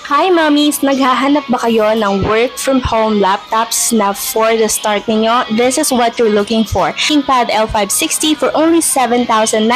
Hi mommies! Naghahanap ba kayo ng work from home laptops na for the start ninyo? This is what you're looking for. ThinkPad L560 for only 7,999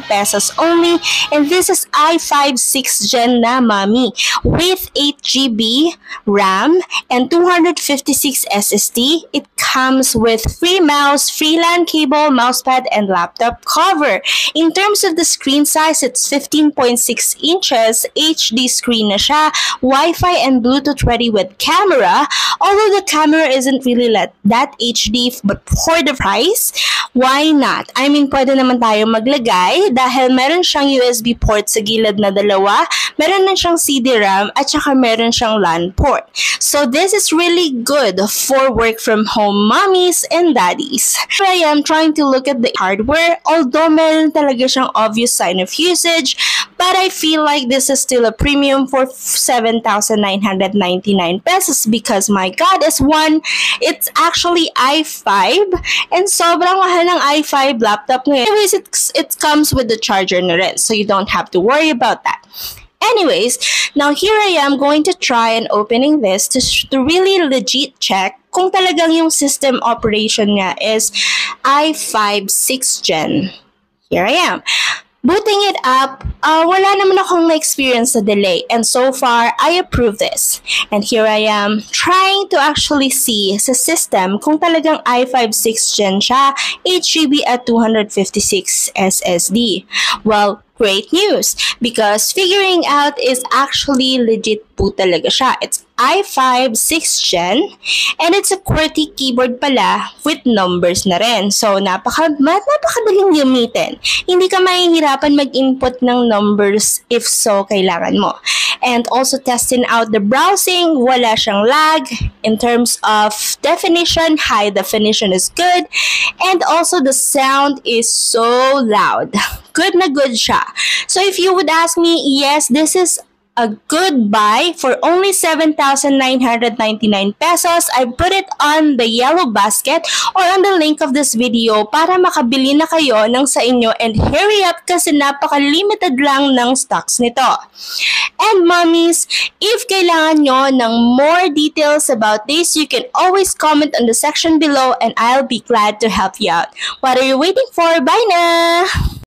pesos only, and this is i5 6th Gen na mommy with 8GB RAM and 256 SSD. It comes with free mouse, free LAN cable, mousepad, and laptop cover. In terms of the screen size, it's 15.6 inches, HD screen na siya, Wi-Fi and Bluetooth ready with camera. Although the camera isn't really that HD, but for the price, why not? I mean, pwede naman tayo maglagay dahil meron siyang USB port sa gilid na dalawa, meron na siyang CD-RAM, at saka meron siyang LAN port. So this is really good for work from home mommies and daddies. Here I am trying to look at the hardware, although meron talaga siyang obvious sign of usage, but I feel like this is still a premium for 7,999 pesos because my God, it's actually i5 and sobrang mahal ng i5 laptop ngayon. Anyways, it comes with the charger na rin, so you don't have to worry about that. Anyways, now here I am going to try and opening this to really legit check kung talagang yung system operation niya is i5 6th Gen. Here I am. Booting it up, wala naman akong na-experience sa delay, and so far, I approve this. And here I am trying to actually see sa system kung talagang i5 6th Gen siya, 8GB at 256 SSD. Well, great news because figuring out is actually legit po talaga siya. It's i5 6th Gen and it's a QWERTY keyboard pala with numbers na rin. So, napakadaling gamitin. Hindi ka mahihirapan mag-input ng numbers if so kailangan mo. And also testing out the browsing, wala siyang lag. In terms of definition, high definition is good. And also the sound is so loud. Good na good siya. So if you would ask me, yes, this is a good buy for only 7,999 pesos. I put it on the yellow basket or on the link of this video para makabili na kayo ng sa inyo, and hurry up kasi napaka-limited lang ng stocks nito. And mommies, if kailangan nyo ng more details about this, you can always comment on the section below and I'll be glad to help you out. What are you waiting for? Bye na!